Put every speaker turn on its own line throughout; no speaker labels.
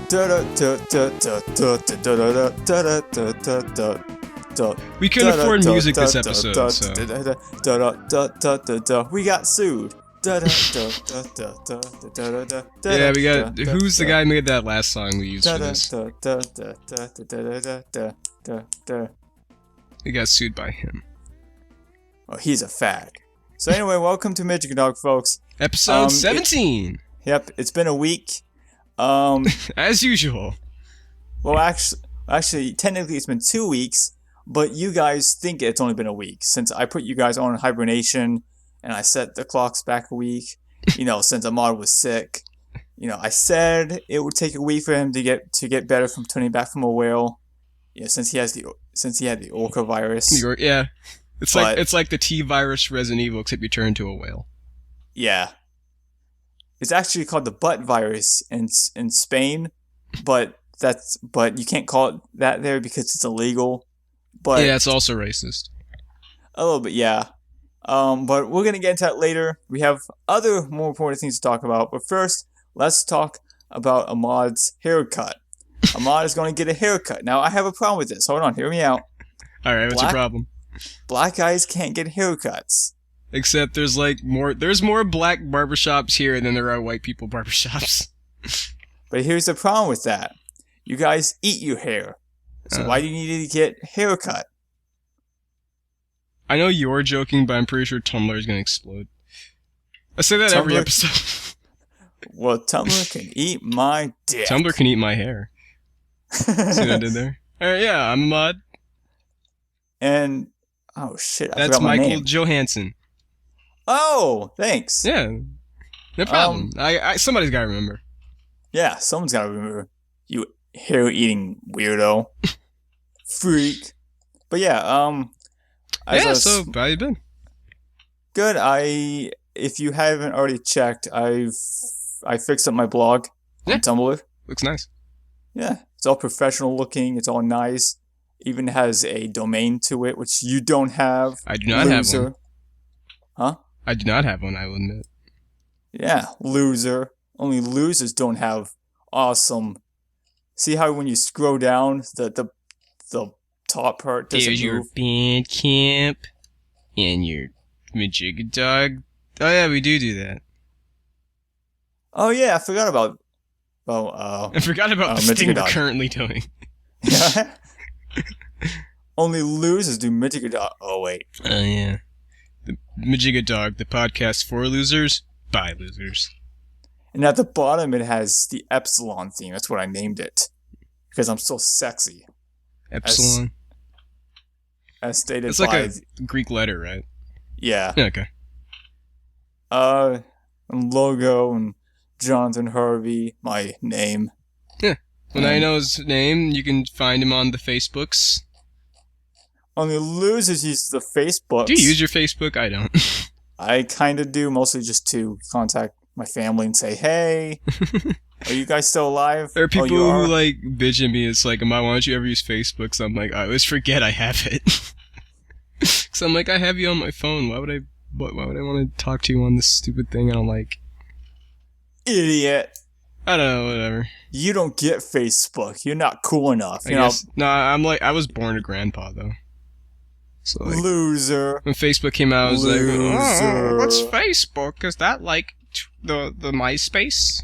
We couldn't afford music this episode, so...
We got sued.
Yeah, we got... Who's the guy who made that last song we used for this? We got sued by him.
Oh, he's a fag. So anyway, welcome to Mijigadog, folks.
Episode 17!
Yep, it's been a week.
As usual.
Well, actually, technically it's been 2 weeks, but you guys think it's only been a week since I put you guys on hibernation and I set the clocks back a week. You know, since Ahmad was sick. You know, I said it would take a week for him to get better from turning back from a whale. You know, since he had the orca virus.
Yeah, it's like the T virus Resident Evil, except you turn into a whale.
Yeah, it's actually called the butt virus in Spain, but you can't call it that there because it's illegal. But
yeah, it's also racist.
A little bit, yeah. But we're gonna get into that later. We have other more important things to talk about. But first, let's talk about Ahmad's haircut. Ahmad is going to get a haircut. Now, I have a problem with this. Hold on, hear me out.
Alright, what's your problem?
Black guys can't get haircuts.
Except there's more black barbershops here than there are white people barbershops.
But here's the problem with that. You guys eat your hair. So why do you need to get a haircut?
I know you're joking, but I'm pretty sure Tumblr is going to explode. I say that every episode.
Well, Tumblr can eat my dick.
Tumblr can eat my hair. See what I did there? Alright, yeah, I'm Ahmad.
And, oh shit, I
That's
forgot my
Michael
name.
Johansson.
Oh, thanks.
Yeah, no problem. Somebody's got to remember.
Yeah, someone's got to remember. You hair-eating weirdo. Freak. But yeah,
so how you been?
Good. If you haven't already checked, I fixed up my blog on Tumblr.
Looks nice.
Yeah, it's all professional looking. It's all nice. Even has a domain to it, which you don't have.
I do not have one.
Huh?
I do not have one, I will admit.
Yeah, loser. Only losers don't have awesome. See how when you scroll down, the top part doesn't move?
There's your Bandcamp and your Mijigadog. Oh yeah, we do that.
Oh yeah, I forgot about
I forgot about the thing we're currently doing.
Yeah. Only losers do Mijigadog. Oh wait.
Oh yeah. The Mijigadog, the podcast for losers, by losers.
And at the bottom it has the Epsilon theme. That's what I named it. Because I'm so sexy.
Epsilon?
As stated
it's
by...
like a Greek letter, right?
Yeah.
Okay.
And logo and Jonathan Harvey, my name.
Yeah. When I know his name, you can find him on the Facebooks.
Only losers use the Facebooks.
Do you use your Facebook? I don't.
I kind of do, mostly just to contact my family and say, hey, are you guys still alive?
There are people who, like, bitch at me. It's like, why don't you ever use Facebook? So I'm like, I always forget I have it. So I'm like, I have you on my phone. Why would I want to talk to you on this stupid thing I don't like?
Idiot.
I don't know, whatever.
You don't get Facebook. You're not cool enough.
No, I was born a grandpa, though. So, like,
loser.
When Facebook came out, I was like, oh, what's Facebook? Is that like the MySpace?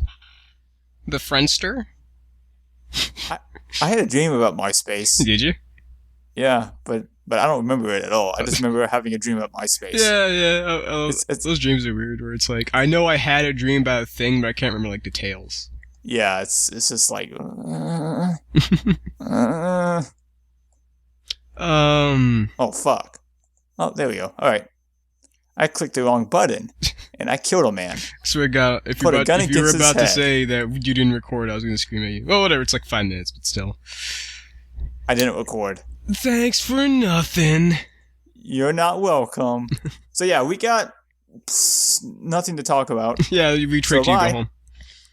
The Friendster?
I had a dream about MySpace.
Did you?
Yeah, but I don't remember it at all. I just remember having a dream about MySpace.
Yeah. Those dreams are weird, where it's like, I know I had a dream about a thing, but I can't remember, like, details.
Yeah, it's just like... Oh, fuck. Oh, there we go. Alright. I clicked the wrong button, and I killed a man.
Swear to God, if you were about to say that you didn't record, I was going to scream at you. Well, whatever, it's like 5 minutes, but still.
I didn't record.
Thanks for nothing.
You're not welcome. So yeah, we got nothing to talk about.
Yeah, we tricked you, go home.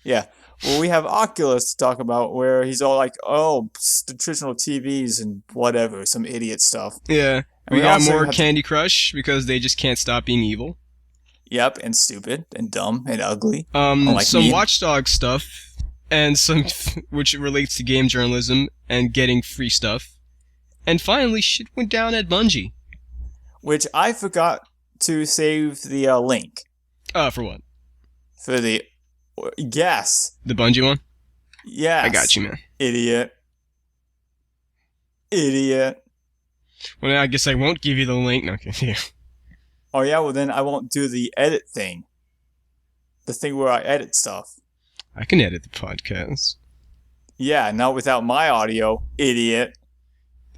Yeah. Well, we have Oculus to talk about, where he's all like, oh, traditional TVs and whatever, some idiot stuff.
Yeah. We got more Candy Crush, because they just can't stop being evil.
Yep, and stupid, and dumb, and ugly.
Some Watch Dogs stuff. and some which relates to game journalism and getting free stuff. And finally, shit went down at Bungie.
Which I forgot to save the link.
For what?
For the... Yes.
The Bungie one?
Yes.
I got you, man.
Idiot.
Well, I guess I won't give you the link. No, okay, yeah.
Oh, yeah? Well, then I won't do the edit thing. The thing where I edit stuff.
I can edit the podcast.
Yeah, not without my audio. Idiot.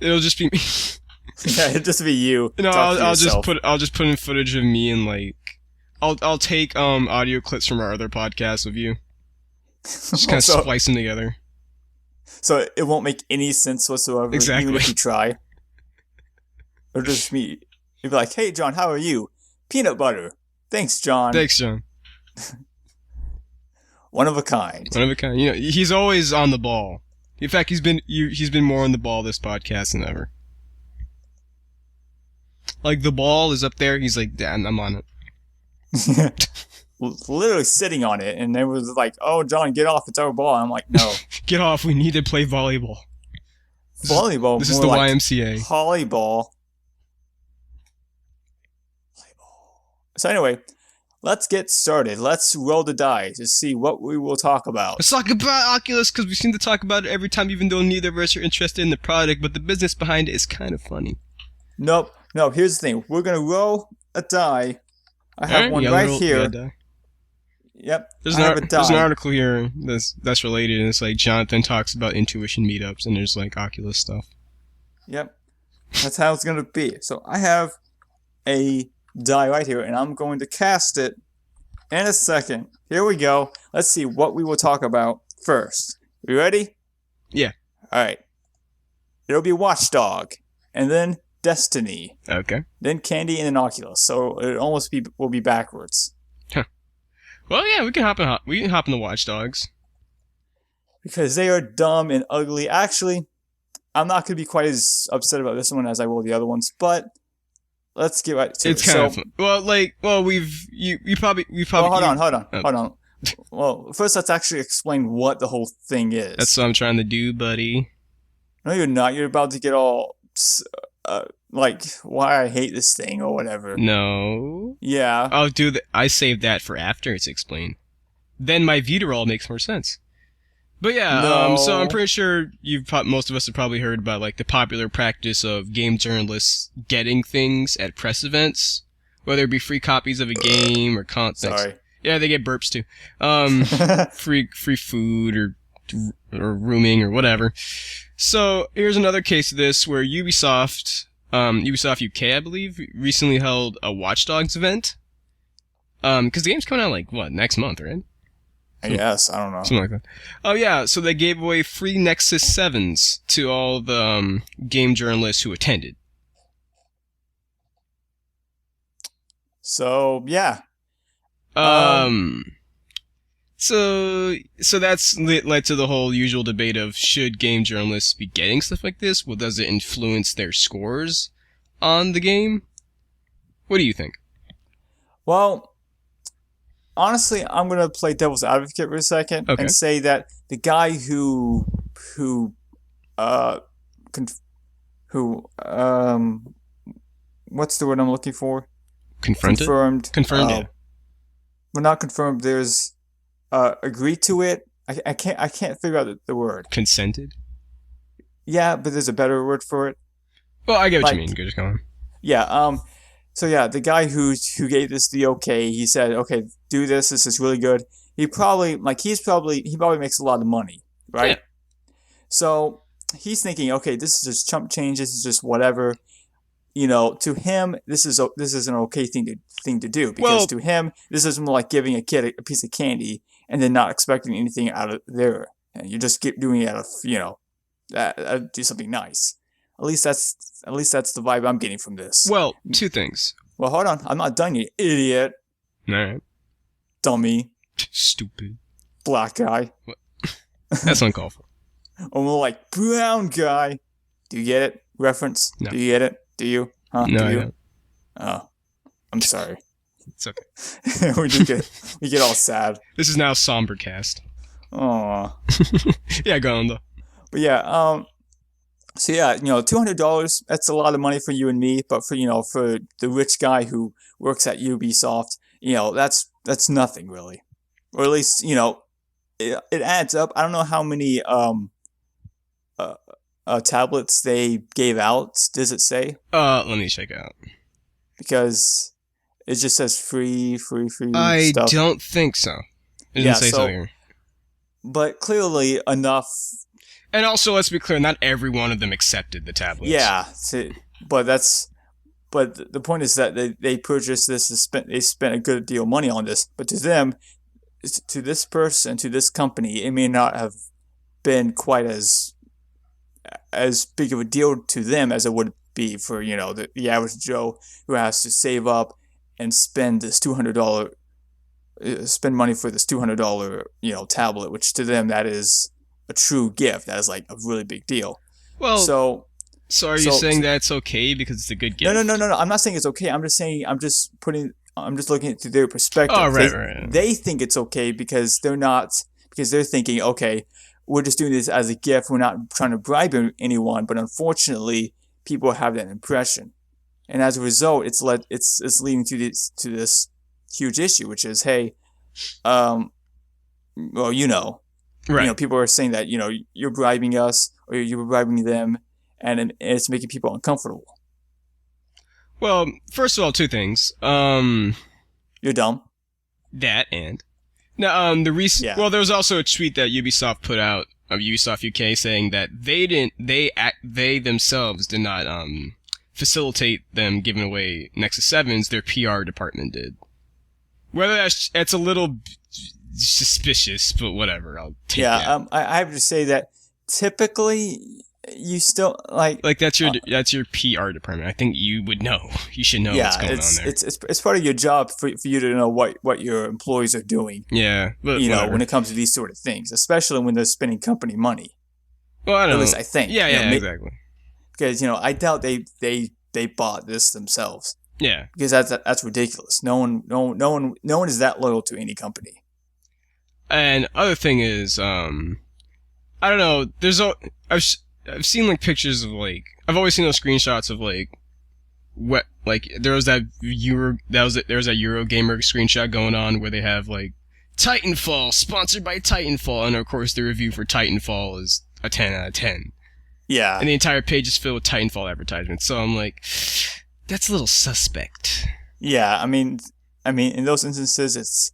It'll just be me.
Yeah, it'll just be you.
No, I'll just put in footage of me and like I'll take audio clips from our other podcasts of you. Just kind of splice them together.
So it won't make any sense whatsoever,
exactly.
Even if you try. Or just me. You'd be like, "Hey, John, how are you? Peanut butter. Thanks, John."
Thanks, John.
One of a kind.
One of a kind. You know, he's always on the ball. In fact, he's been more on the ball this podcast than ever. Like the ball is up there. He's like, "Damn, I'm on it."
Literally sitting on it, and it was like, "Oh, John, get off! It's our ball." And I'm like, "No,
get off! We need to play volleyball."
Volleyball.
This is the
like
YMCA.
Volleyball. So anyway, let's get started. Let's roll the dice to see what we will talk about.
Let's talk about Oculus, because we seem to talk about it every time, even though neither of us are interested in the product, but the business behind it is kind of funny.
Nope. No, here's the thing. We're going to roll a die. I have one right here. Yep.
There's an article here that's related, and it's like Jonathan talks about intuition meetups, and there's like Oculus stuff.
Yep. That's how it's going to be. So I have a die right here, and I'm going to cast it in a second. Here we go. Let's see what we will talk about first. You ready?
Yeah.
Alright. It'll be Watchdog, and then Destiny.
Okay.
Then Candy and then Oculus. So it almost will be backwards.
Huh. Well, yeah, we can hop in the Watchdogs.
Because they are dumb and ugly. Actually, I'm not going to be quite as upset about this one as I will the other ones, but let's get right to it.
It's kind of fun. Well, we've probably.
Hold on. Well, first let's actually explain what the whole thing is.
That's what I'm trying to do, buddy.
No, you're not. You're about to get all like why I hate this thing or whatever.
No.
Yeah.
I'll do that. I saved that for after it's explained. Then my Vitarol makes more sense. But yeah,
no.
So I'm pretty sure most of us have probably heard about like the popular practice of game journalists getting things at press events, whether it be free copies of a game or content.
Sorry.
Yeah, they get burps too. Free food or rooming or whatever. So here's another case of this where Ubisoft UK, I believe, recently held a Watch Dogs event. Because the game's coming out like next month, right?
Yes, I don't know.
Something like that. Oh yeah, so they gave away free Nexus 7s to all the game journalists who attended.
So yeah.
So that's led to the whole usual debate of should game journalists be getting stuff like this? Well, does it influence their scores on the game? What do you think?
Well, honestly, I'm gonna play devil's advocate for a second and say that the guy who what's the word I'm looking for? Confirmed.
Yeah.
Well, not confirmed. There's agreed to it. I can't figure out the word.
Consented?
Yeah, but there's a better word for it.
Well, I get what you mean. Just go on.
Yeah. So yeah, the guy who gave this the okay, he said, okay, do this. This is really good. He probably makes a lot of money, right? Yeah. So he's thinking, okay, this is just chump change. This is just whatever. You know, to him, this is an okay thing to do because to him, this is more like giving a kid a piece of candy and then not expecting anything out of there, and you just keep doing it out of do something nice. At least that's the vibe I'm getting from this.
Well, two things.
Well, hold on, I'm not done yet, idiot.
All right.
Dummy.
Stupid.
Black guy.
What? That's uncalled for.
Or more like brown guy. Do you get it? Reference?
No.
Do you get it? Do you? Huh?
No,
Do
I
you?
don't.
Oh, I'm sorry.
It's okay.
we get all sad.
This is now Sombercast.
Aw.
Yeah, go on though.
But yeah, so yeah, $200, that's a lot of money for you and me, but for the rich guy who works at Ubisoft, that's nothing really. Or at least, it adds up. I don't know how many uh, tablets they gave out. Does it say?
Let me check out.
Because it just says free
I
stuff.
don't think so. It didn't
Yeah,
say so here.
But clearly enough.
And also, let's be clear, not every one of them accepted the tablets.
Yeah, but the point is that they purchased this and they spent a good deal of money on this. But to them, to this person, to this company, it may not have been quite as big of a deal to them as it would be for the average Joe who has to save up and spend this spend money for this $200 tablet, which to them that is a true gift. That is like a really big deal.
Well,
so
are you saying that it's okay because it's a good gift?
No. I'm not saying it's okay. I'm just saying I'm just looking at it through their perspective.
Oh, right.
They think it's okay because they're thinking, okay, we're just doing this as a gift. We're not trying to bribe anyone. But unfortunately, people have that impression, and as a result, it's leading to this huge issue, which is, hey, well,
right.
People are saying that you're bribing us or you're bribing them, and it's making people uncomfortable.
Well, first of all, two things.
You're dumb.
That and now, well, there was also a tweet that Ubisoft put out of Ubisoft UK saying that they themselves did not facilitate them giving away Nexus 7s. Their PR department did. Whether that's a little suspicious, but whatever. I'll take that.
I have to say that typically you still like
that's your PR department. I think you would know. You should know what's going on there.
It's part of your job for you to know what your employees are doing.
Yeah, but
when it comes to these sort of things, especially when they're spending company money.
Well, I don't know.
At least I think.
Yeah, exactly.
Because I doubt they bought this themselves.
Yeah.
Because that's ridiculous. No one is that loyal to any company.
And other thing is, I don't know. I've seen like pictures of I've always seen those screenshots of there was that Eurogamer screenshot going on where they have Titanfall sponsored by Titanfall, and of course the review for Titanfall is a 10 out of 10.
Yeah.
And the entire page is filled with Titanfall advertisements. So I'm like, that's a little suspect.
Yeah, I mean, in those instances, it's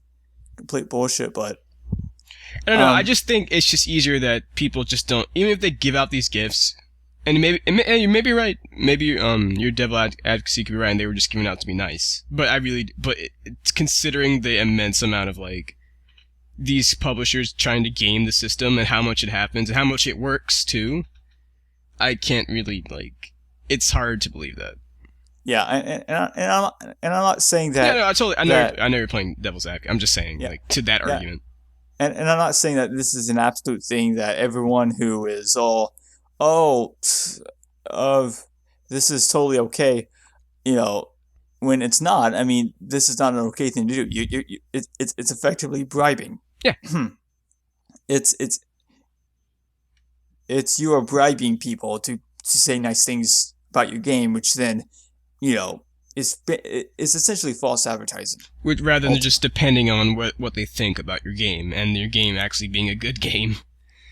complete bullshit. But
I don't know. I just think it's just easier that people just don't, even if they give out these gifts. And you may be right. Maybe your devil advocacy could be right, and they were just giving out to be nice. But it's considering the immense amount of these publishers trying to game the system and how much it happens and how much it works too. I can't really it's hard to believe that.
Yeah, and I'm not saying that.
Yeah, no, I know you're playing devil's advocate. I'm just saying to that argument.
And I'm not saying that this is an absolute thing that everyone who is all this is totally okay, when it's not. I mean, this is not an okay thing to do. It's effectively bribing.
Yeah.
It's you are bribing people to say nice things about your game, which then, is essentially false advertising.
Rather than just depending on what they think about your game and your game actually being a good game.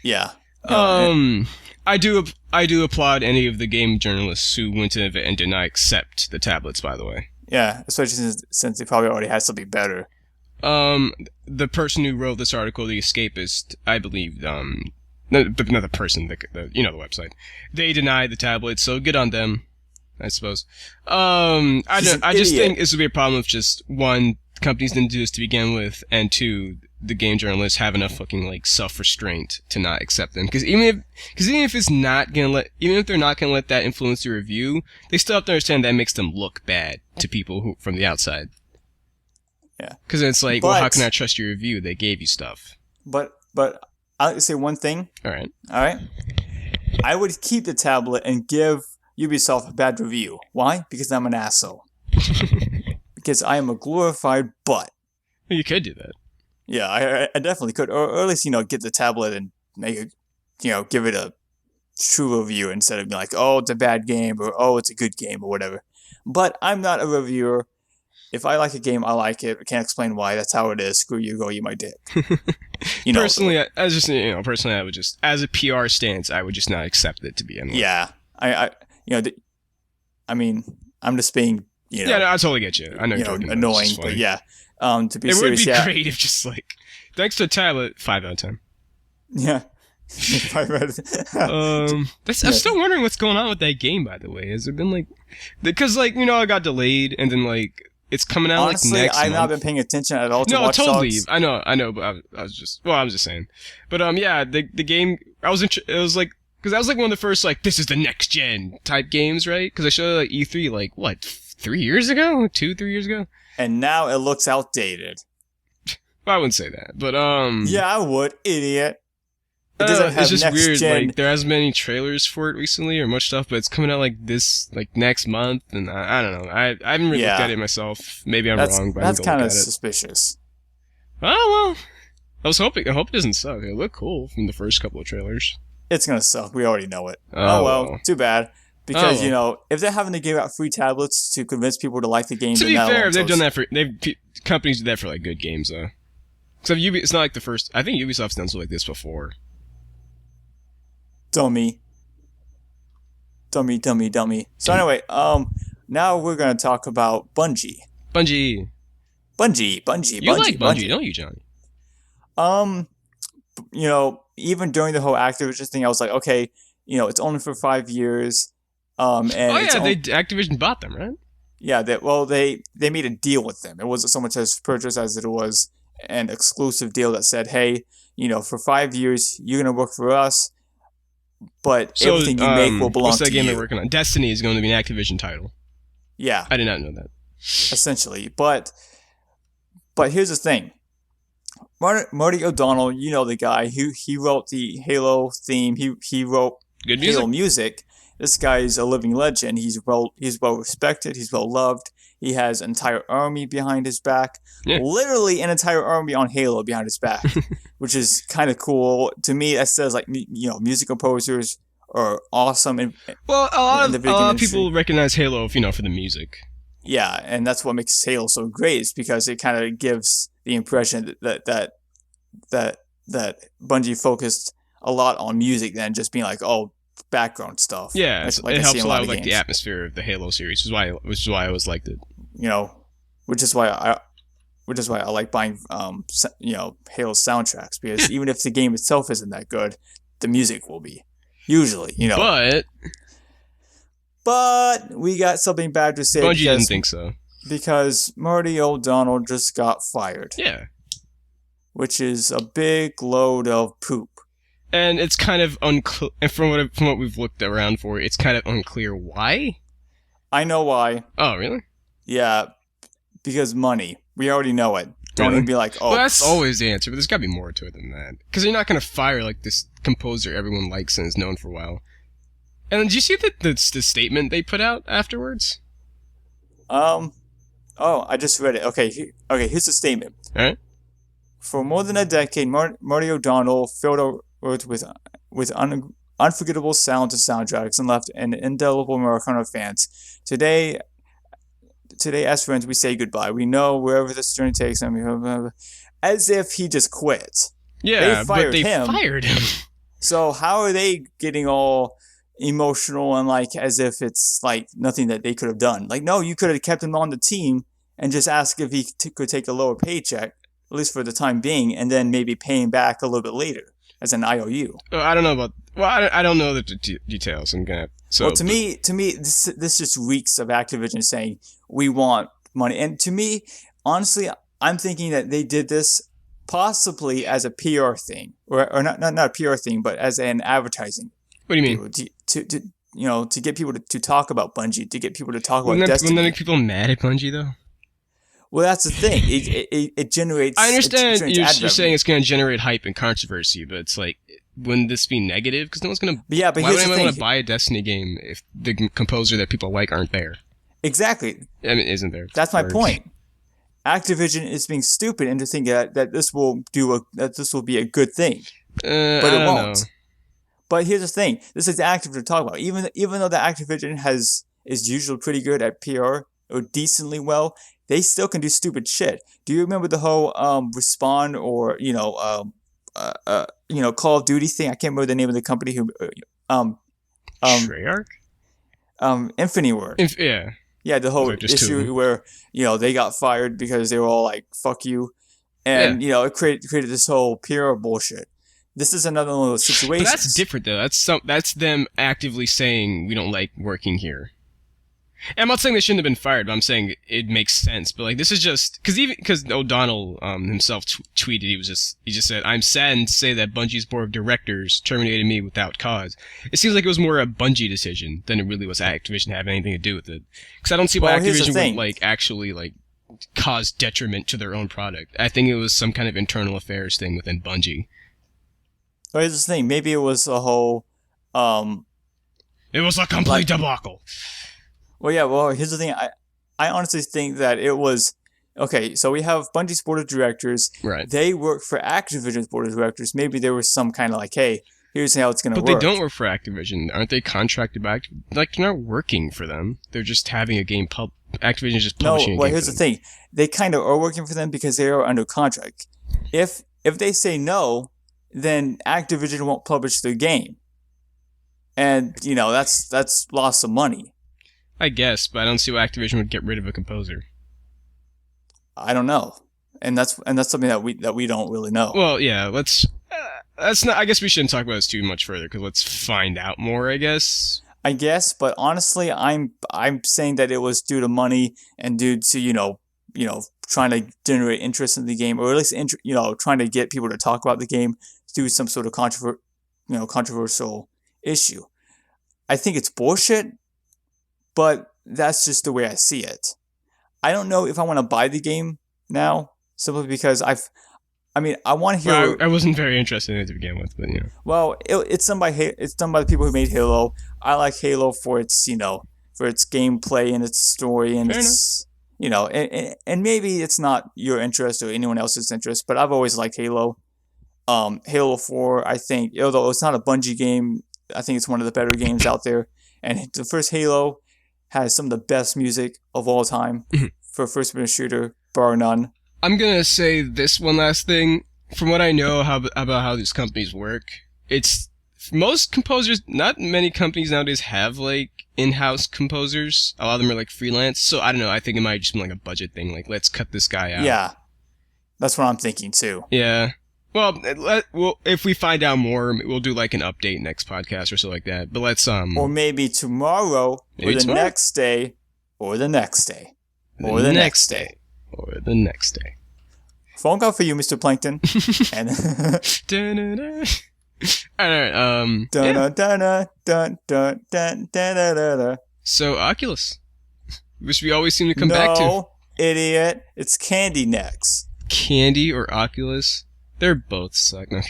Yeah.
I do applaud any of the game journalists who went to the event and did not accept the tablets, by the way.
Yeah, especially since they probably already had something better.
The person who wrote this article, The Escapist, I believe, not the person, the website. They denied the tablet, so good on them, I suppose. I just think this would be a problem if just one, companies didn't do this to begin with, and two, the game journalists have enough fucking self-restraint to not accept them. Because even if they're not gonna let that influence the review, they still have to understand that makes them look bad to people from the outside.
Yeah.
Because it's well, how can I trust your review? They gave you stuff.
But I'll say one thing.
All right.
I would keep the tablet and give Ubisoft a bad review. Why? Because I'm an asshole. Because I am a glorified butt.
Well, you could do that.
Yeah, I definitely could, or at least get the tablet and make it, give it a true review instead of being like, oh, it's a bad game or oh, it's a good game or whatever. But I'm not a reviewer. If I like a game, I like it. I can't explain why. That's how it is. Screw you, go eat my dick.
Personally, I would just, as a PR stance, I would just not accept it to be in.
Yeah, I mean, I'm just being,
Yeah, no, I totally get you. I know you're talking
annoying, but yeah. To be
it
serious,
would be great if just like, thanks to the tablet, 5 out of 10.
Yeah.
I'm still wondering what's going on with that game, by the way. Has there been like, because like it got delayed and then like it's coming out
honestly,
like next month.
I've not been paying attention at all to
No,
Watch
totally.
Dogs.
I know, but I was just saying. But yeah, the game it was like because that was like one of the first like this is the next gen type games, right? Because I showed it like E3 like what 3 years ago, 2-3 years ago,
and now it looks outdated.
Well, I wouldn't say that, but
yeah, I would, idiot. It doesn't have
it's just
next
weird.
gen.
Like there hasn't been any trailers for it recently or much stuff, but it's coming out like this, like next month, and I don't know. I haven't really looked at it myself. Maybe I'm wrong, but
that's kind of suspicious.
Oh well, I hope it doesn't suck. It looked cool from the first couple of trailers.
It's gonna suck. We already know it. Oh well, too bad. Because if they're having to give out free tablets to convince people to like the game,
to be fair, they've done that for companies do that for like good games though. Except it's not like the first. I think Ubisoft's done something like this before.
Dummy. So anyway, now we're gonna talk about Bungie.
Bungie.
You
like Bungie, don't you, Johnny?
Even during the whole Activision thing, I was like, okay, it's only for 5 years. And
Activision bought them, right?
Yeah, they made a deal with them. It wasn't so much as purchase as it was an exclusive deal that said, hey, for 5 years you're gonna work for us. But everything you make will belong to you.
What's that game they're working on? Destiny is going to be an Activision title.
Yeah.
I did not know that.
Essentially. But here's the thing. Marty O'Donnell, the guy who he wrote the Halo theme. He wrote
good
Halo music. This guy is a living legend. He's well respected. He's well loved. He has an entire army behind his back. Yeah. Literally an entire army on Halo behind his back, which is kind of cool. To me, that says like music composers are awesome. A lot of
people recognize Halo, for the music.
Yeah, and that's what makes Halo so great. Is because it kind of gives the impression that Bungie focused a lot on music than just being like, oh, background stuff.
Yeah, it helps a lot with like the atmosphere of the Halo series, which is why I always liked it.
Which is why I like buying Halo soundtracks, because even if the game itself isn't that good, the music will be usually. But we got something bad to say.
Bungie didn't think so
because Marty O'Donnell just got fired.
Yeah,
which is a big load of poop.
And it's kind of unclear, and from what we've looked around for, it's kind of unclear why.
I know why.
Oh, really?
Yeah, because money. We already know it. Don't even be like, oh.
Well, that's always the answer, but there's got to be more to it than that. Because you're not going to fire like this composer everyone likes and is known for a while. And did you see the statement they put out afterwards?
Oh, I just read it. Okay, here's the statement.
All right.
For more than a decade, Marty O'Donnell filled with unforgettable sounds and soundtracks and left an indelible mark on our fans. Today, as friends, we say goodbye. We know wherever this journey takes him, as if he just quit.
Yeah, but they fired him.
So how are they getting all emotional and like as if it's like nothing that they could have done? Like, no, you could have kept him on the team and just asked if he could take a lower paycheck, at least for the time being, and then maybe pay him back a little bit later as an IOU.
I don't know about. Well, I don't know the details. I'm gonna.
To me, this just reeks of Activision saying we want money. And to me, honestly, I'm thinking that they did this possibly as a PR thing, or not a PR thing, but as an advertising.
What do you mean?
To get people to talk about Bungie, to get people to talk about Destiny.
Wouldn't that make people mad at Bungie though?
Well, that's the thing. It generates.
I understand you're saying it's going to generate hype and controversy, but it's like, wouldn't this be negative? Because no one's going to.
Yeah, but
why would anyone want to buy a Destiny game if the composer that people like aren't there?
Exactly.
I mean, isn't there?
That's my point. Activision is being stupid into thinking that this will be a good thing, but
I
it
don't
won't.
know.
But here's the thing: this is Activision to talk about. Even though the Activision is usually pretty good at PR or decently well, they still can do stupid shit. Do you remember the whole Respawn or Call of Duty thing? I can't remember the name of the company who
Treyarch?
Infinity Ward.
Yeah.
Yeah, the whole
Just
issue
two.
where they got fired because they were all like "fuck you," and it created this whole PR bullshit. This is another one of those situations.
But that's different though. That's them actively saying we don't like working here. And I'm not saying they shouldn't have been fired, but I'm saying it makes sense. But like this is just because O'Donnell himself tweeted he just said I'm saddened to say that Bungie's board of directors terminated me without cause. It seems like it was more a Bungie decision than it really was Activision having anything to do with it. Because I don't see why Activision would like actually like cause detriment to their own product. I think it was some kind of internal affairs thing within Bungie.
Well, here's the thing. Maybe it was a whole.
It was a complete debacle.
Well, yeah. Well, here's the thing. I honestly think that it was okay. So we have Bungie's board of directors.
Right.
They work for Activision's board of directors. Maybe there was some kind of like, hey, here's how it's going to work.
But they don't work for Activision. Aren't they contracted by Activision? Like, they're not working for them. They're just having a game Activision is just publishing a game.
Well, here's the thing. They kind of are working for them because they are under contract. If they say no, then Activision won't publish the game. And, that's loss of money.
I guess, but I don't see why Activision would get rid of a composer.
I don't know. And that's something that we don't really know.
Well, yeah, that's not. I guess we shouldn't talk about this too much further because let's find out more. I guess.
But honestly, I'm saying that it was due to money and due to trying to generate interest in the game, or at least trying to get people to talk about the game through some sort of controversial issue. I think it's bullshit, but that's just the way I see it. I don't know if I want to buy the game now, simply because I want to hear.
Well, I wasn't very interested in it to begin with, but
Well, it's done by the people who made Halo. I like Halo for its gameplay and its story and its and maybe it's not your interest or anyone else's interest, but I've always liked Halo. Halo 4, I think, although it's not a Bungie game, I think it's one of the better games out there. And the first Halo has some of the best music of all time for a first-person shooter, bar none.
I'm gonna say this one last thing. From what I know about how these companies work, it's most composers. Not many companies nowadays have like in-house composers. A lot of them are like freelance. So I don't know. I think it might just be like a budget thing. Like, let's cut this guy out.
Yeah, that's what I'm thinking too.
Yeah. Well, if we find out more, we'll do like an update next podcast or so like that. But let's
or maybe tomorrow, or the next day, or the next day,
or the next day, or the next day.
Phone call for you, Mr. Plankton. And
Alright, So Oculus, which we always seem to come back to.
No, idiot. It's Candy next.
Candy or Oculus? They're both suck. No.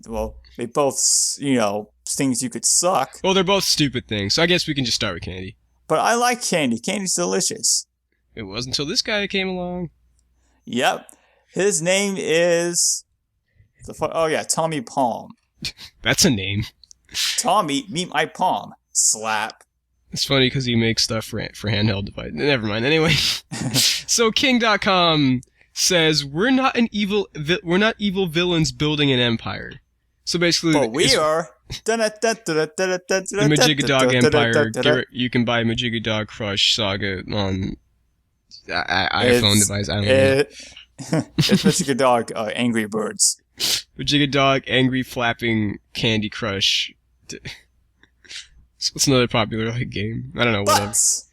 Well, they both, things you could suck.
Well, they're both stupid things, so I guess we can just start with Candy.
But I like Candy. Candy's delicious.
It wasn't until this guy came along.
Yep. His name is... Tommy Palm.
That's a name.
Tommy, meet my palm. Slap.
It's funny because he makes stuff for handheld device. Never mind. Anyway. So King.com says, we're not evil villains building an empire. So basically...
But we are...
The Mijigadog Empire. You can buy Mijigadog Crush Saga on iPhone device. I don't know.
It's Mijigadog Angry Birds.
Mijigadog Angry Flapping Candy Crush. What's another popular game? I don't know.
Butts.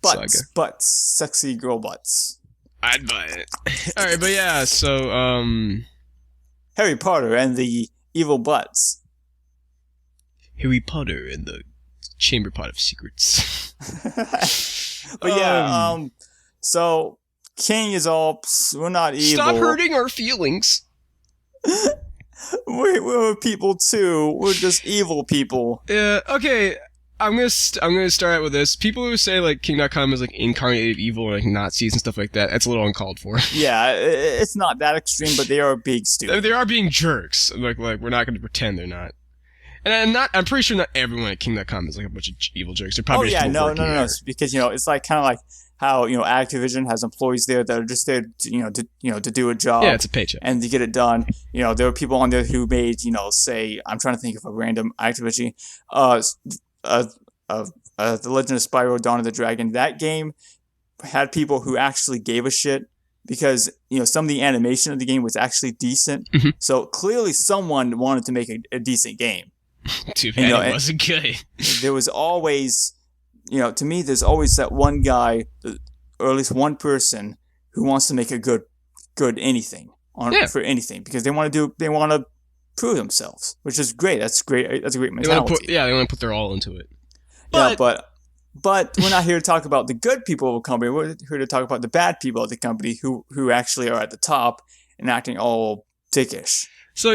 Saga.
Butts. Sexy girl butts.
I'd buy it. Alright, but yeah, so,
Harry Potter and the evil butts.
Harry Potter and the Chamber Pot of Secrets.
But so King is all, we're not evil.
Stop hurting our feelings.
We're people too. We're just evil people.
Okay. I'm gonna start out with this. People who say like King.com is like incarnated evil and like Nazis and stuff like that, that's a little uncalled for.
Yeah, it's not that extreme, but they are big stupid.
They are being jerks. Like we're not going to pretend they're not. And I'm pretty sure not everyone at King.com is like a bunch of evil jerks. They're probably just
no,
there.
because it's like kind of like how Activision has employees there that are just there to do a job.
Yeah, it's a paycheck
and to get it done. There are people on there who made say, I'm trying to think of a random Activision, The Legend of Spyro: Dawn of the Dragon. That game had people who actually gave a shit because some of the animation of the game was actually decent.
Mm-hmm.
So clearly someone wanted to make a decent game.
Too bad it wasn't good.
There was always, to me, there's always that one guy, or at least one person, who wants to make a good anything for anything because they want to prove themselves, which is great. That's great. That's a great mentality.
They want to put their all into it.
But we're not here to talk about the good people of a company. We're here to talk about the bad people of the company who actually are at the top and acting all dickish.
So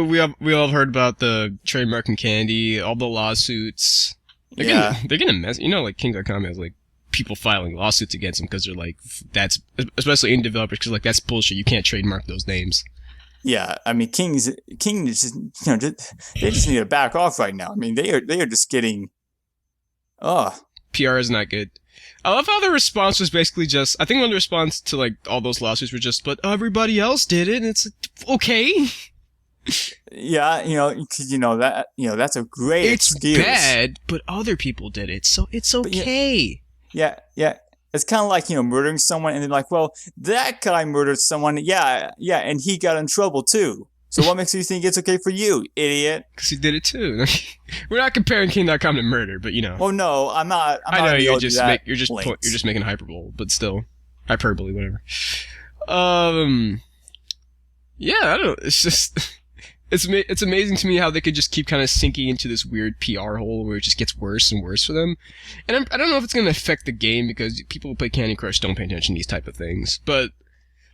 we all heard about the trademark candy, all the lawsuits. They're gonna mess. Like King.com has like people filing lawsuits against them because they're like that's especially indie developers because like that's bullshit. You can't trademark those names. Yeah,
I mean King is just they just need to back off right now. I mean they are just getting.
PR is not good. I love how the response was basically just, I think one of the response to like all those lawsuits were just, but everybody else did it, and it's like, okay.
Yeah, because that's a great excuse.
It's bad, but other people did it, so it's okay.
Yeah. It's kind of like, murdering someone, and they're like, well, that guy murdered someone, yeah, and he got in trouble too. So what makes you think it's okay for you, idiot?
Because he did it too. We're not comparing King.com to murder, but
Oh no, I'm not.
I know you're just making hyperbole, but still, hyperbole, whatever. Yeah, I don't know. It's just it's amazing to me how they could just keep kind of sinking into this weird PR hole where it just gets worse and worse for them. And I don't know if it's going to affect the game because people who play Candy Crush don't pay attention to these type of things, but.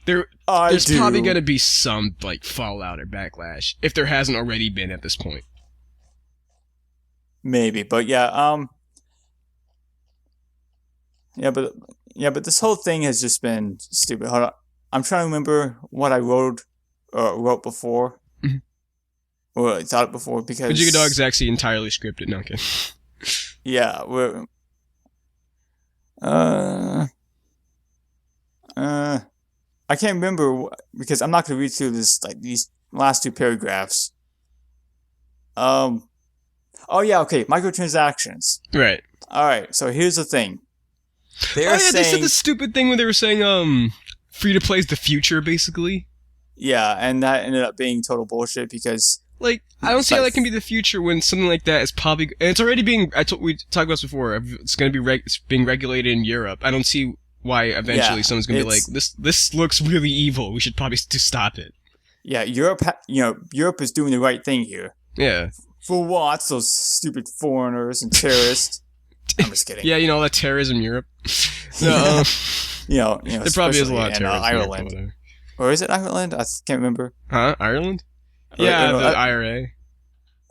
There's probably going to be some like fallout or backlash if there hasn't already been at this point.
Maybe, but but this whole thing has just been stupid. Hold on. I'm trying to remember what I wrote wrote before, or I thought before because
Mijigadog's actually entirely scripted. No, okay.
Yeah, I can't remember because I'm not going to read through these last two paragraphs. Oh yeah, okay, microtransactions.
Right.
All right, so here's the thing.
They said the stupid thing where they were saying free to play is the future, basically.
Yeah, and that ended up being total bullshit because
like I don't see how that can be the future when something like that is probably and it's already being. We talked about this before. It's going to be being regulated in Europe. I don't see. Why eventually someone's gonna be like, this looks really evil. We should probably stop it.
Yeah, Europe is doing the right thing here.
Yeah.
For what? Those stupid foreigners and terrorists. I'm just kidding.
Yeah, all that terrorism in Europe. No, there probably is a lot of terrorism in
Ireland.
Europe,
or is it Ireland? I can't remember.
Huh? Ireland? Yeah, the IRA.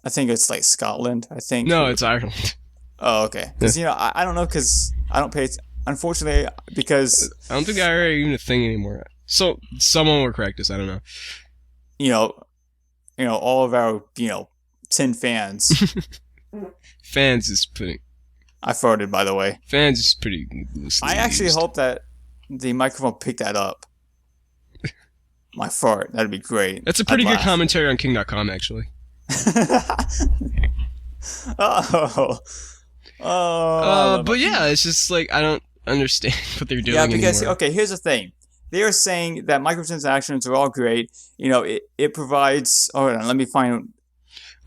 I think it's like Scotland. I think.
No, it's Ireland.
Oh, okay. Because I don't know because I don't pay. Unfortunately, because
I don't think the IRA is even a thing anymore. So someone will correct us. I don't know.
All of our 10 fans.
Fans is pretty.
I farted, by the way.
Fans is pretty.
I actually hope that the microphone picked that up. My fart. That'd be great.
That's a pretty good commentary on King.com, actually. But yeah, it's just like I don't understand what they're doing.
Yeah, because
anymore.
Okay, here's the thing. They are saying that microtransactions are all great. It provides. Hold on, let me find.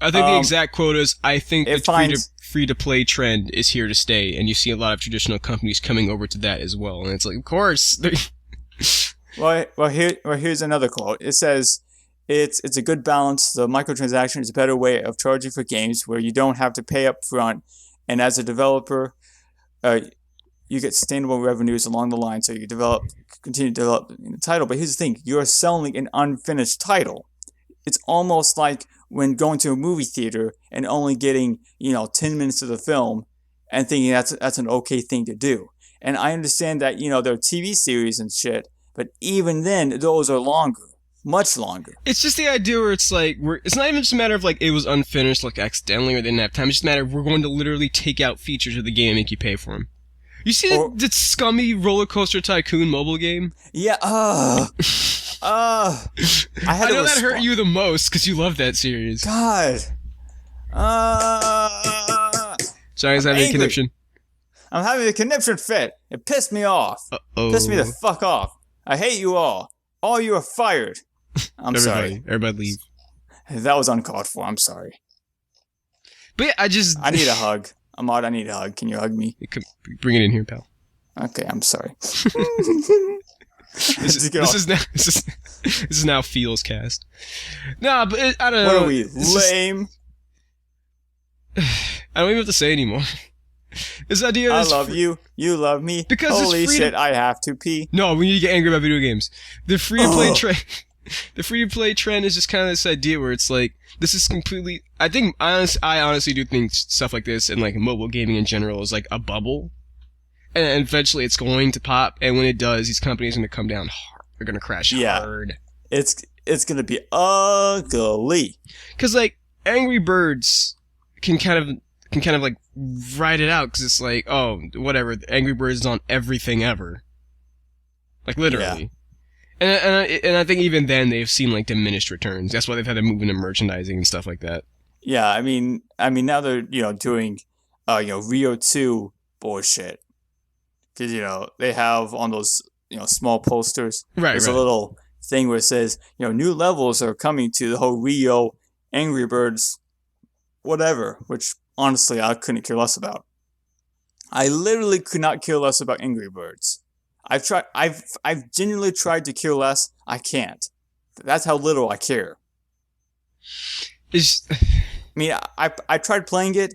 I think the exact quote is, "I think the free to play trend is here to stay," and you see a lot of traditional companies coming over to that as well. And it's like, of course.
Here's another quote. It says, "It's a good balance. The microtransaction is a better way of charging for games where you don't have to pay up front, and as a developer, you get sustainable revenues along the line, so you continue to develop the title." But here's the thing: you're selling an unfinished title. It's almost like when going to a movie theater and only getting 10 minutes of the film and thinking that's an okay thing to do. And I understand that there are TV series and shit, but even then those are longer. Much longer.
It's just the idea where it's like, it's not even just a matter of like it was unfinished, like accidentally, or they didn't have time. It's just a matter of we're going to literally take out features of the game and make you pay for them. You see the scummy Roller Coaster Tycoon mobile game?
Yeah. I
know that hurt you the most because you love that series.
God.
Johnny's having a conniption.
I'm having a conniption fit. It pissed me off. Pissed me the fuck off. I hate you all. All you are fired. I'm sorry.
Everybody leave.
That was uncalled for. I'm sorry.
But yeah, I
need a hug. Ahmad, I need a hug. Can you hug me?
Bring it in here, pal.
Okay, I'm sorry.
This is now Feels cast. Nah, but I don't know.
What are we, lame?
I don't even have to say anymore. This idea
I love you. You love me.
Because
holy shit, I have to pee.
No, we need to get angry about video games. The free-to-play trend. The free-to-play trend is just kind of this idea where it's like, this is completely... I honestly do think stuff like this and like mobile gaming in general is like a bubble. And eventually it's going to pop, and when it does, these companies are going to come down hard. They're going to crash hard.
It's going to be ugly.
Because like, Angry Birds can kind of like write it out, because it's like, oh, whatever, Angry Birds is on everything ever. Like, literally. Yeah. And I think even then they've seen like diminished returns. That's why they've had to move into merchandising and stuff like that. Yeah,
I mean now they're doing Rio 2 bullshit. Because they have on those small posters.
Right.
There's a little thing where it says new levels are coming to the whole Rio Angry Birds whatever, which honestly I couldn't care less about. I literally could not care less about Angry Birds. I've genuinely tried to care less. I can't. That's how little I care. I mean, I tried playing it.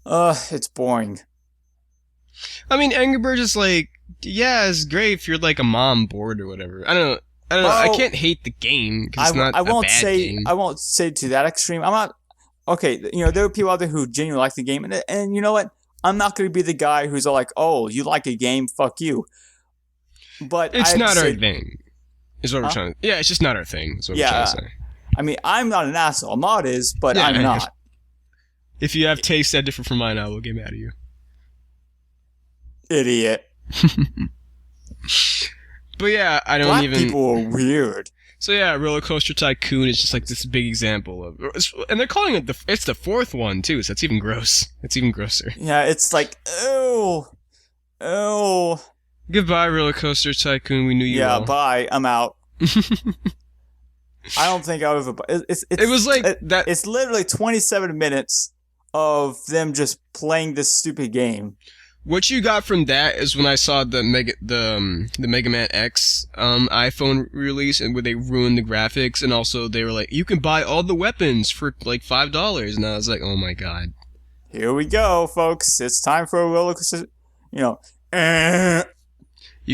It's boring.
I mean, Angry Birds is like, yeah, it's great if you're like a mom bored or whatever. I don't know. I can't hate the game because it's not a bad game.
I won't say to that extreme. I'm not. Okay, there are people out there who genuinely like the game, and you know what? I'm not going to be the guy who's all like, "Oh, you like a game? Fuck you." But
it's not our thing. Is what we're trying to. Yeah, it's just not our thing. Is what we're trying to say.
I mean, I'm not an asshole. Ahmad is, but I'm not.
If you have tastes that differ from mine, I will get mad at you.
Idiot.
But yeah, I don't
Black people are weird.
So yeah, Roller Coaster Tycoon is just like this big example of, and they're calling it it's the fourth one too, so it's even gross. It's even grosser.
Yeah, it's like, ew.
Goodbye, Roller Coaster Tycoon. We knew you.
Yeah, bye. I'm out. I don't think I would have.
It was like that.
It's literally 27 minutes of them just playing this stupid game.
What you got from that is when I saw the Mega Man X iPhone release, and where they ruined the graphics, and also they were like, you can buy all the weapons for like $5, and I was like, oh my god.
Here we go, folks. It's time for a roller coaster. You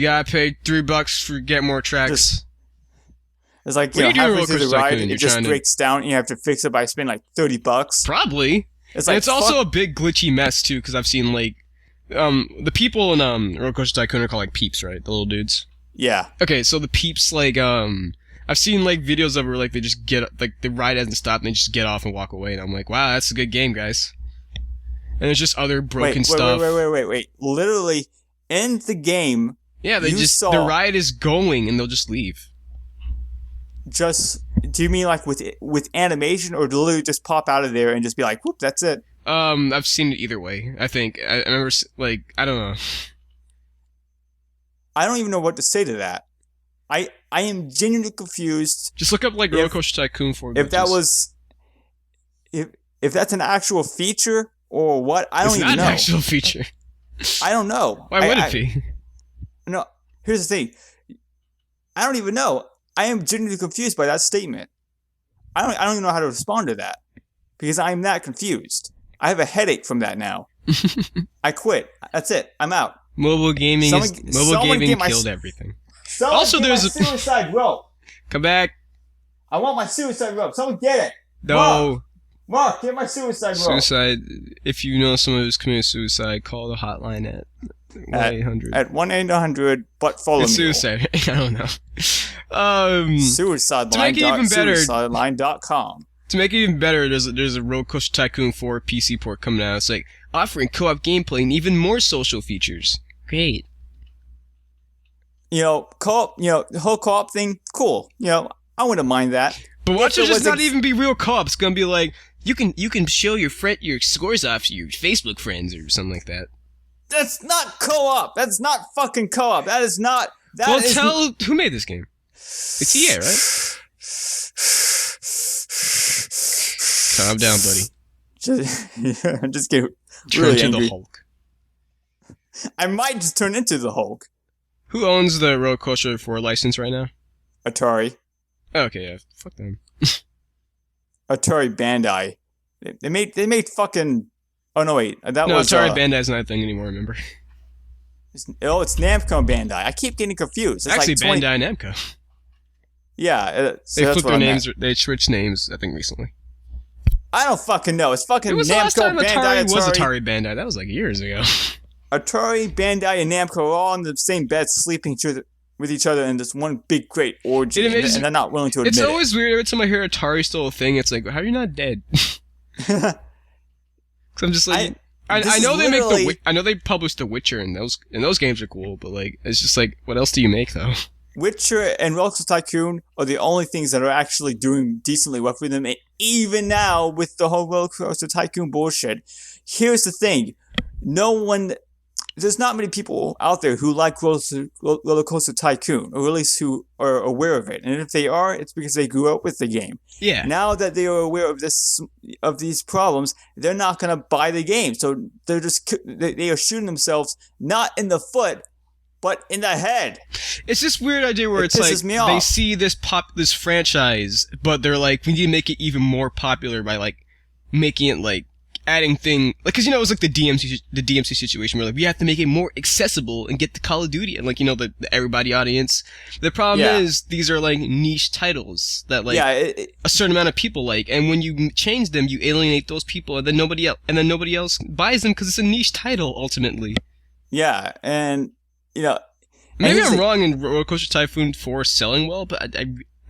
gotta pay $3 for get more tracks.
It's like halfway through the ride, and it just breaks down, and you have to fix it by spending like $30.
Probably. It's also a big glitchy mess too, because I've seen like. The people in Roller Coaster Tycoon are called like peeps, right? The little dudes.
Yeah.
Okay, so the peeps like I've seen like videos of where like they just get like the ride hasn't stopped and they just get off and walk away, and I'm like, wow, that's a good game, guys. And there's just other broken stuff.
Wait. Literally in the game.
Yeah, the ride is going and they'll just leave.
Do you mean like with animation, or literally just pop out of there and just be like, whoop, that's it?
I've seen it either way. I think I remember, like, I don't know.
I don't even know what to say to that. I am genuinely confused.
Just look up like Roller Coaster Tycoon for
if that was if that's an actual feature or what. I don't even know.
It's not an actual feature.
I don't know.
Why would it be?
No. Here's the thing. I don't even know. I am genuinely confused by that statement. I don't even know how to respond to that because I'm that confused. I have a headache from that now. I quit. That's it. I'm out.
Mobile gaming killed everything.
Also, there's a suicide rope.
Come back.
I want my suicide rope. Someone get it.
No.
Mark, get my suicide roll.
Suicide. If you know someone who's committed suicide, call the hotline at 1-800.
At 1-800 but follow me.
It's suicide. I don't know.
Suicide
to make it even better,
suicideline.com.
To make it even better, there's a Roller Coaster Tycoon 4 PC port coming out. It's like offering co-op gameplay and even more social features. Great.
Co-op. The whole co-op thing, cool. I wouldn't mind that.
But watch it just not even be real co-op. It's gonna be like you can show your scores off to your Facebook friends or something like that.
That's not co-op. That's not fucking co-op. That is not.
Tell who made this game. It's EA, right? Calm down, buddy.
I'm just getting
Turn
really
into
angry.
the Hulk.
I might just turn into the Hulk.
Who owns the Roller Coaster 4 license right now?
Atari.
Okay, yeah, fuck them.
Atari Bandai. They made fucking. Oh no, wait. That was
Atari Bandai's not a thing anymore. Remember?
It's Namco Bandai. I keep getting confused. It's
Actually,
like
Bandai Namco.
Yeah, so
they
that's
flipped
what
their
I
names.
meant.
They switched names, I think, recently.
I don't fucking know. It's fucking
It was the last
Namco
time
Bandai.
Atari was Atari Bandai. That was like years ago.
Atari, Bandai, and Namco are all in the same bed, sleeping with each other in this one big great orgy, and they're not willing to admit it.
It's always weird every time I hear Atari stole a thing. It's like, how are you not dead? Because I'm just like, I know they make I know they published The Witcher, and those games are cool, but like, it's just like, what else do you make though?
Witcher and Roller Coaster Tycoon are the only things that are actually doing decently well for them, and even now with the whole Roller Coaster Tycoon bullshit. Here's the thing: there's not many people out there who like Roller Coaster Tycoon, or at least who are aware of it. And if they are, it's because they grew up with the game.
Yeah.
Now that they are aware of these problems, they're not going to buy the game. So they are shooting themselves not in the foot, but in the head.
It's this weird idea where it's like they see this franchise, but they're like, we need to make it even more popular by like making it like adding because it was like the DMC situation where like we have to make it more accessible and get the Call of Duty and like the everybody audience. The problem is these are like niche titles that like a certain amount of people like, and when you change them, you alienate those people, and then nobody else buys them because it's a niche title ultimately.
Yeah, and
maybe I'm wrong in Roller Coaster Tycoon 4 selling well, but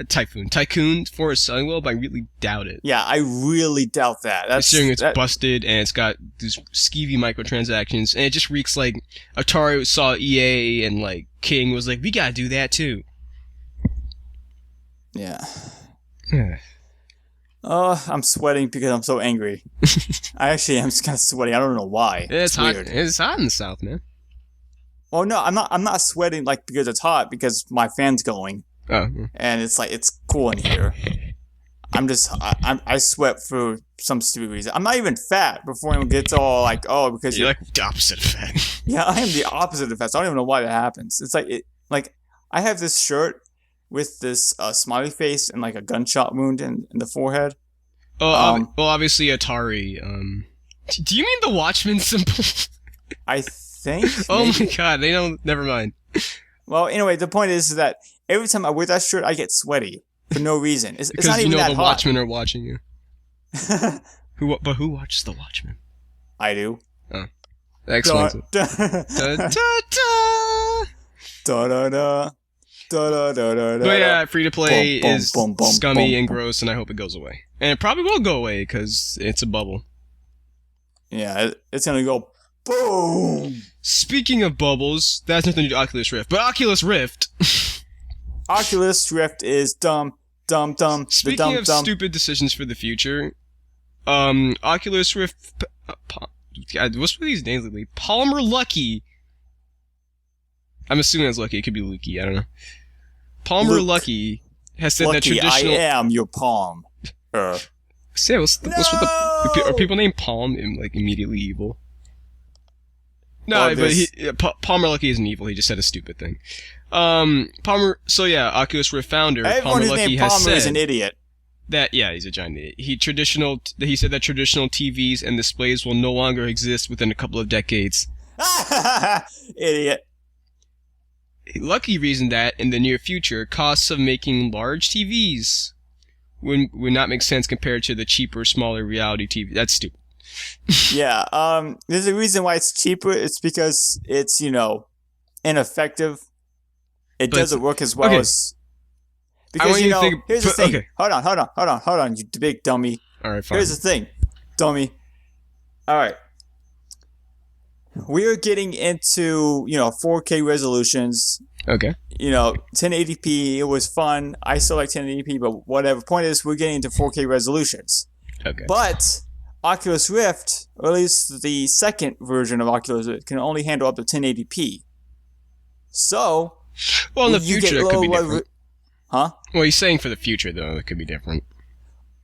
Tycoon 4 is selling well, but I really doubt it.
Yeah, I really doubt that.
Considering it's busted and it's got these skeevy microtransactions, and it just reeks like Atari saw EA and like King was like, we gotta do that too.
Yeah. Oh, I'm sweating because I'm so angry. I actually am just kind of sweating. I don't know why.
It's hot. Weird. It's hot in the South, man.
Well, no, I'm not sweating like because it's hot, because my fan's going.
Oh.
And it's like, it's cool in here. I sweat for some stupid reason. I'm not even fat before anyone gets all like, oh, because
you're like the opposite of fat.
Yeah, I am the opposite of fat. So I don't even know why that happens. It's like, I have this shirt with this smiley face and like a gunshot wound in the forehead.
Oh, well, obviously Atari. Do you mean the Watchmen symbol?
I think.
Oh my god, they don't. Never mind.
Well, anyway, the point is that every time I wear that shirt, I get sweaty for no reason. It's not even that hot.
Because the Watchmen are watching you. But who watches the Watchmen?
I do.
Oh, that explains it. Da da da da da. But yeah, free to play is scummy and gross, and I hope it goes away. And it probably will go away because it's a bubble.
Yeah, it's gonna go boom.
Speaking of bubbles, that's nothing to do with Oculus Rift, but Oculus Rift.
Oculus Rift is dumb.
Speaking of stupid decisions for the future, Oculus Rift. God, what's with these names lately? Palmer Luckey. I'm assuming that's Lucky. It could be Lukey. I don't know. Palmer Luckey has said that traditional.
I am your palm.
Say, what's with the? Are people named Palm like immediately evil? No, but Palmer Luckey isn't evil. He just said a stupid thing. Palmer. So yeah, Oculus Rift founder
Everyone
Palmer Luckey has said
is an idiot.
That he's a giant idiot. He said that traditional TVs and displays will no longer exist within a couple of decades.
Idiot.
Luckey reasoned that in the near future, costs of making large TVs would not make sense compared to the cheaper, smaller reality TV. That's stupid.
Yeah. There's a reason why it's cheaper. It's because it's ineffective. It
But
doesn't work as well
okay.
as.
I
Because
want you to think.
here's the thing.
Okay.
Hold on, you big dummy.
All right, fine.
Here's the thing, dummy. All right. We are getting into 4K resolutions.
Okay.
1080p. It was fun. I still like 1080p, but whatever. Point is, we're getting into 4K resolutions.
Okay.
But Oculus Rift, or at least the second version of Oculus Rift, can only handle up to 1080p. So,
Well, in the future, it could be different.
Huh?
Well, he's saying for the future, though, it could be different.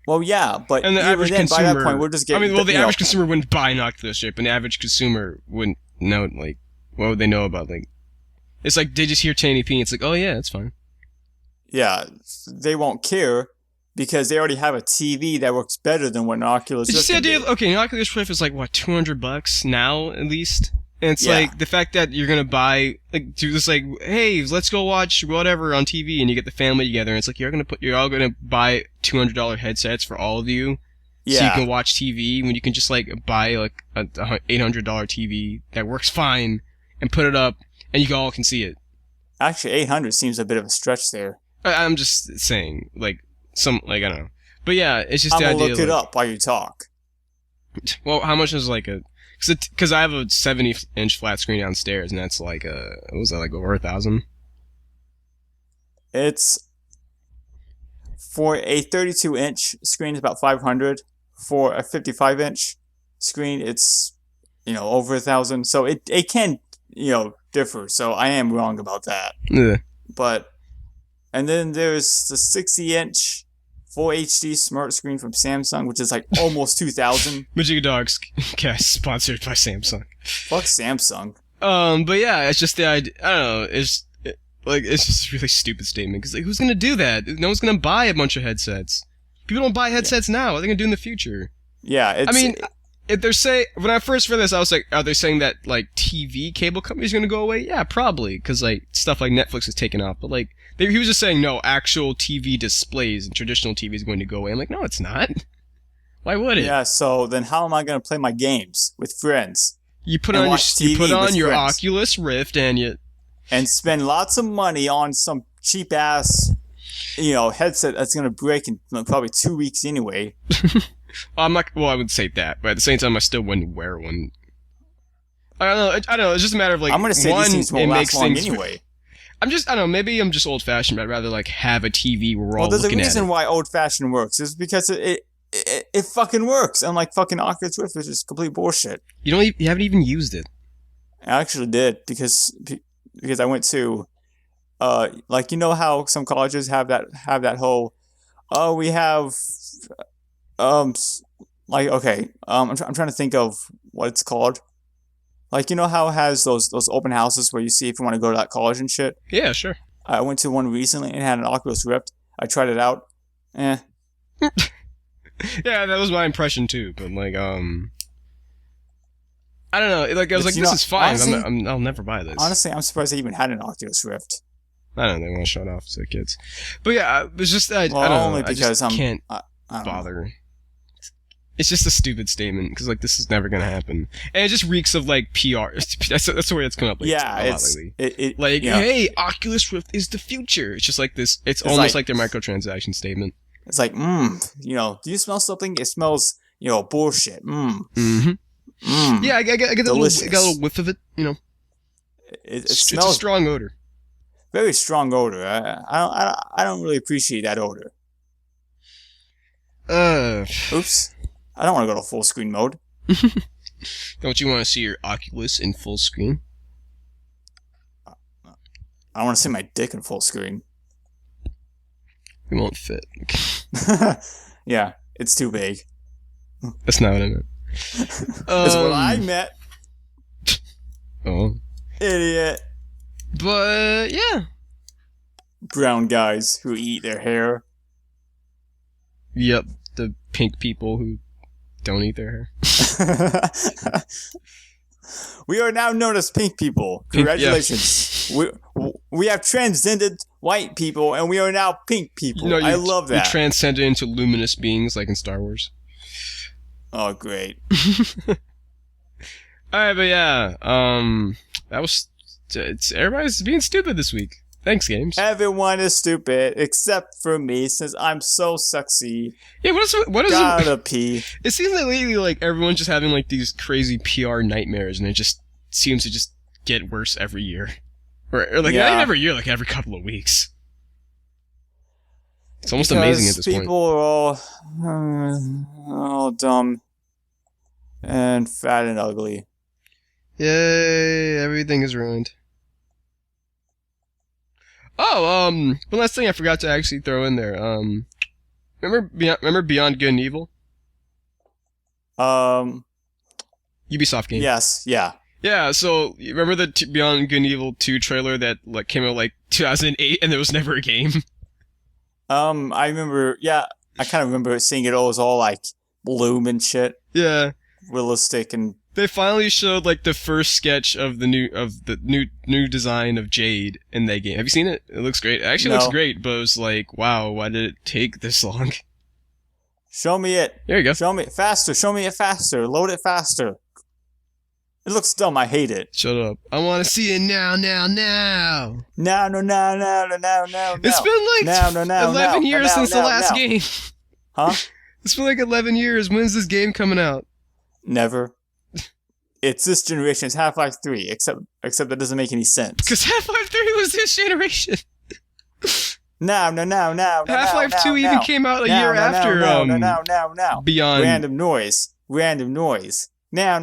Well, yeah, but
And the
even
average
then,
consumer.
by that point, we're just getting.
the average consumer wouldn't buy an Oculus Rift, and the average consumer wouldn't know. Like, what would they know about? Like, it's like they just hear 1080p, and it's like, oh yeah, that's fine.
Yeah, they won't care because they already have a TV that works better than what an Oculus
It's
Rift
just the
can
idea
do.
of, okay, an Oculus Rift is like, what, $200 now, at least? And it's
Yeah.
like, the fact that you're gonna buy, like, do this, like, hey, let's go watch whatever on TV, and you get the family together, and it's like, you're all gonna buy $200 headsets for all of you, so you can watch TV, when you can just, like, buy, like, a $800 TV that works fine, and put it up, and you all can see it.
Actually, 800 seems a bit of a stretch there.
I'm just saying, like, I don't know. But yeah, it's just
I'm
the
gonna
idea.
look it up while you talk.
Well, how much is like a? Because I have a 70-inch flat screen downstairs, and that's like what was that, like over $1,000?
It's for a 32-inch screen, it's about 500. For a 55-inch screen, it's over 1,000. So it can differ. So I am wrong about that.
Yeah.
And then there's the 60-inch Full HD smart screen from Samsung, which is like almost 2,000.
Mijigadog's cast sponsored by Samsung.
Fuck Samsung.
But yeah, it's just the idea. I don't know. It's just a really stupid statement because like, who's gonna do that? No one's gonna buy a bunch of headsets. People don't buy headsets now. What are they gonna do in the future?
Yeah,
If they're saying, when I first read this, I was like, are they saying that like TV cable companies are gonna go away? Yeah, probably, because like stuff like Netflix is taken off. But like, he was just saying no, actual TV displays and traditional TV is going to go away. I'm like, no, it's not. Why would it?
Yeah. So then, how am I gonna play my games with friends?
You put
and
on
watch
you
TV
put on
with
your
friends.
Oculus Rift
and spend lots of money on some cheap ass, headset that's gonna break in probably 2 weeks anyway.
Well, I'm not. Well, I would say that, but at the same time, I still wouldn't wear one. I don't know. It's just a matter of like.
I'm gonna say
one,
these things won't
it
last
makes
long
things.
anyway.
I don't know. Maybe I'm just old fashioned, but I'd rather like have a TV where we're all
There's a
looking at
reason
it.
why old fashioned works. It's because it fucking works. Unlike fucking Oculus Rift, which is complete bullshit.
You haven't even used it.
I actually did because I went to, how some colleges have that whole, we have, I'm trying to think of what it's called. Like, how it has those open houses where you see if you want to go to that college and shit.
Yeah, sure.
I went to one recently and it had an Oculus Rift. I tried it out.
Yeah, that was my impression too. But like, I don't know. Like, I was like, this is fine.
Honestly,
I'll never buy this.
Honestly, I'm surprised they even had an Oculus Rift.
I don't know. They want to show it off to the kids. But yeah, it's just I don't
Only
know.
because
I just can't
I don't know.
bother. It's just a stupid statement because like this is never gonna happen, and it just reeks of like PR. That's the way it's come up. Like,
Yeah,
a lot
it's
lately. Hey, Oculus Rift is the future. It's just like this. It's almost like their microtransaction statement.
It's like, do you smell something? It smells, bullshit.
Mm-hmm. Yeah, I get a little whiff of it.
It
It's
smells
a strong odor.
very strong odor. I don't really appreciate that odor. Oops. I don't want to go to full screen mode.
Don't you want to see your Oculus in full screen?
I want to see my dick in full screen.
It won't fit.
Yeah, it's too big.
That's not what I meant.
That's what I meant.
Oh.
Idiot.
But yeah.
Brown guys who eat their hair.
Yep, the pink people who don't eat their hair.
We are now known as pink people. Congratulations. We have transcended white people, and we are now pink people. I love that.
You transcended into luminous beings like in Star Wars.
Oh, great.
Alright, but yeah, that was... everybody's being stupid this week. Thanks, games.
Everyone is stupid, except for me, since I'm so sexy.
Yeah, what is
Gotta pee.
It seems like lately, like, everyone's just having, like, these crazy PR nightmares, and it just seems to just get worse every year. Or like, not even every year, like, every couple of weeks. It's almost amazing at this point.
People are all dumb and fat and ugly.
Yay, everything is ruined. Oh, one last thing I forgot to actually throw in there. Remember Beyond Good and Evil? Ubisoft game.
Yes, yeah.
Yeah, so you remember the Beyond Good and Evil 2 trailer that like came out like 2008 and there was never a game?
I remember, yeah, I kind of remember seeing it all was all like bloom and shit.
Yeah.
Realistic and...
They finally showed like the first sketch of the new design of Jade in that game. Have you seen it? It looks great. It actually looks great, but it was like, wow, why did it take this long?
Show me it.
There you go.
Show me it faster. Show me it faster. Load it faster. It looks dumb. I hate it.
Shut up. I want to see it now.
No.
It's been like 11 years since the last game.
Huh?
It's been like 11 years. When's this game coming out?
Never. It's this generation's Half-Life 3, except that doesn't make any sense.
Because Half-Life 3 was this generation.
No.
Half-Life 2 even came out a year after
No.
Beyond.
Random noise. No.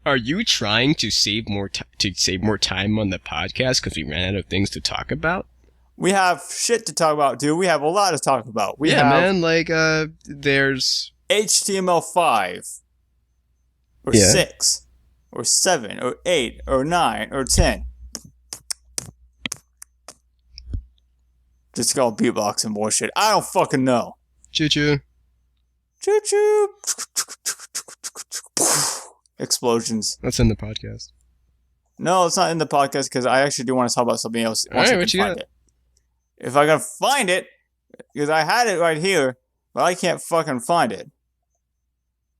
Are you trying to save more time on the podcast because we ran out of things to talk about?
We have shit to talk about, dude. We have a lot to talk about.
Man. Like, there's
HTML5 or 6 or 7 or 8 or 9 or 10. Just called beatboxing bullshit. I don't fucking know.
Choo-choo.
Choo-choo. Explosions.
That's in the podcast.
No, it's not in the podcast because I actually do want to talk about something else.
Alright, what you got?
If I can find it, because I had it right here, but I can't fucking find it.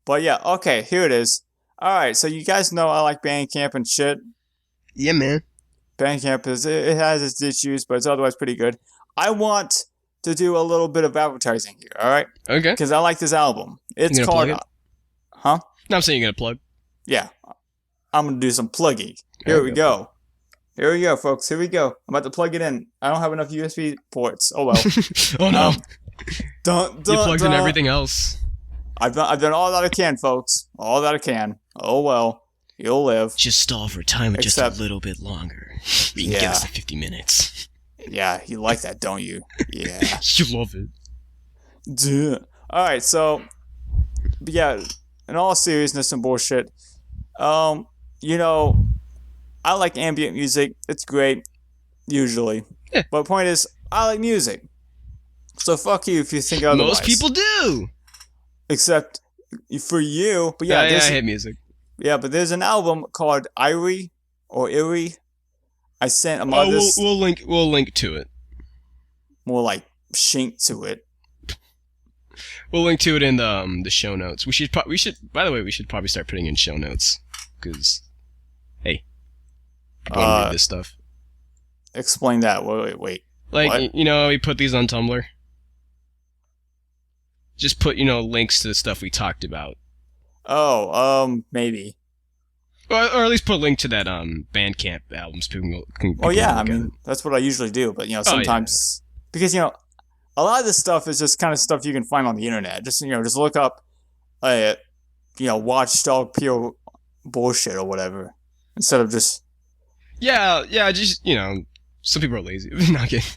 But yeah, okay, here it is. Alright, so you guys know I like Bandcamp and shit.
Yeah, man.
Bandcamp it has its issues, but it's otherwise pretty good. I want to do a little bit of advertising here, alright?
Okay.
Because I like this album. It's called... Huh?
No, I'm saying you're going to plug.
Yeah. I'm going to do some plugging. Here we go. Here we go, folks. Here we go. I'm about to plug it in. I don't have enough USB ports. Oh, well.
Oh, no.
You
plugged in everything else.
I've done all that I can, folks. All that I can. Oh, well. You'll live.
Just stall for time just a little bit longer. You can give us the 50 minutes.
Yeah, you like that, don't you? Yeah.
You love it.
Duh. Alright, so... Yeah, in all seriousness and bullshit, you know, I like ambient music. It's great, usually.
Yeah.
But the point is, I like music. So fuck you if you think otherwise.
Most people do.
Except for you. But yeah,
I hate music.
Yeah, but there's an album called Irie or Erie. I sent a modest...
We'll link to it.
More like shink to it.
We'll link to it in the show notes. We should probably start putting in show notes because, hey, people want to read this stuff.
Explain that. Wait.
Like,
what?
You know, we put these on Tumblr. Just put, links to the stuff we talked about.
Oh, maybe.
Or at least put a link to that Bandcamp albums. People can
I mean, that's what I usually do. But sometimes because a lot of this stuff is just kind of stuff you can find on the internet. Just just look up, Watchdog pure bullshit or whatever instead of just. Yeah,
just some people are lazy. Not kidding.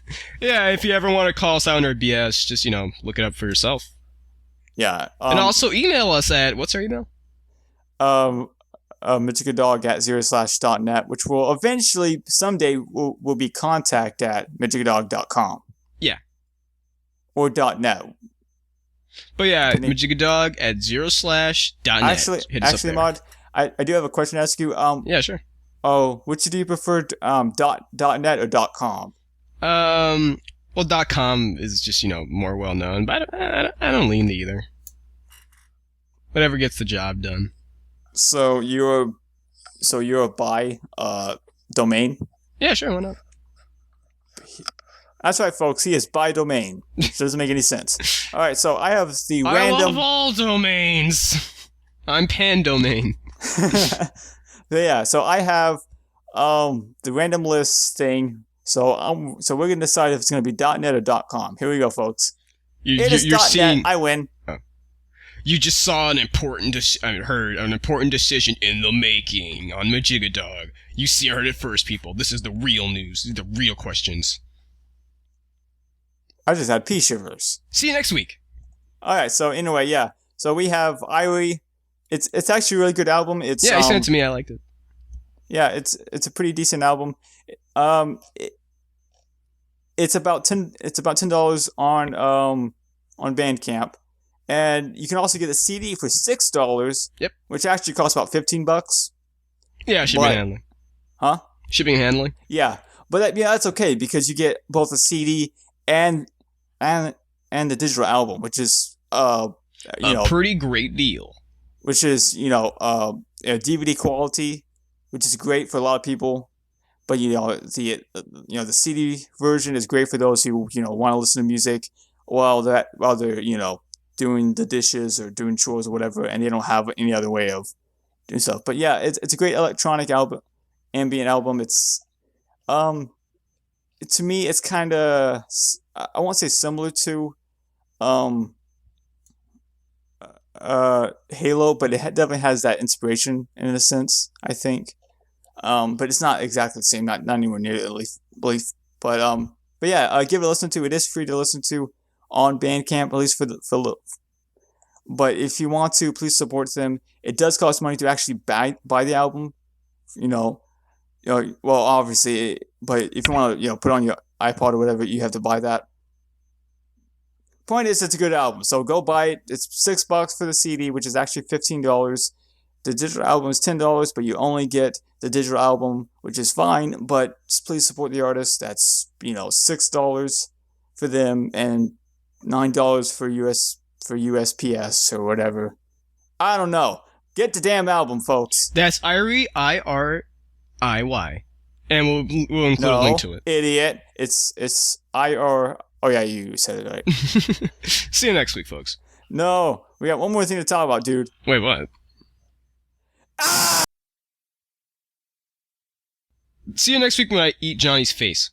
Yeah, if you ever want to call us out on our BS, just look it up for yourself.
Yeah,
and also email us at what's our email?
Mijigadog at /.net, which will eventually someday will be contact at mijigadog.com.
Yeah.
Or .net.
But yeah, Mijigadog at /.net.
Actually, Mod, I do have a question to ask you.
Yeah, sure.
Oh, which do you prefer? Dot net or .com?
Well, .com is just more well known, but I don't lean to either. Whatever gets the job done.
So you're a buy domain.
Yeah, sure, why not?
That's right, folks. He is by domain. Which doesn't make any sense. All right, so I have the
I
random.
love all domains. I'm pan domain.
Yeah, so I have the random list thing. So we're gonna decide if it's gonna be .net or .com. Here we go, folks. It is
You're
.net.
seeing.
I win.
You just saw heard an important decision in the making on Mijigadog. Heard it first, people. This is the real news. These are the real questions.
I just had pea shivers.
See you next week.
All right, so anyway, yeah. So we have Irie. It's actually a really good album. It's
Yeah, he sent it to me. I liked it.
Yeah, it's a pretty decent album. It's about $10 on Bandcamp, and you can also get a CD for $6.
Yep.
Which actually costs about $15.
Yeah, shipping and handling.
Huh?
Shipping and handling.
Yeah, but that's okay because you get both a CD and the digital album, which is a
pretty great deal.
Which is DVD quality, which is great for a lot of people. But the CD version is great for those who want to listen to music while they're doing the dishes or doing chores or whatever, and they don't have any other way of doing stuff. But yeah, it's a great electronic album, ambient album. It's to me it's kind of, I won't say similar to Halo, but it definitely has that inspiration in a sense, I think. But it's not exactly the same, not anywhere near at least belief. But yeah, give it a listen to. It is free to listen to on Bandcamp, at least for. But if you want to, please support them. It does cost money to actually buy the album. Well, obviously, but if you want to, put on your iPod or whatever, you have to buy that. Point is, it's a good album, so go buy it. It's $6 for the CD, which is actually $15. The digital album is $10, but you only get the digital album, which is fine. But just please support the artist. That's $6 for them and $9 for USPS or whatever. I don't know. Get the damn album, folks.
That's Irie, IRIY, and we'll include a link to it.
Idiot. It's IR. Oh yeah, you said it right.
See you next week, folks.
No, we got one more thing to talk about, dude.
Wait, what? See you next week when I eat Johnny's face.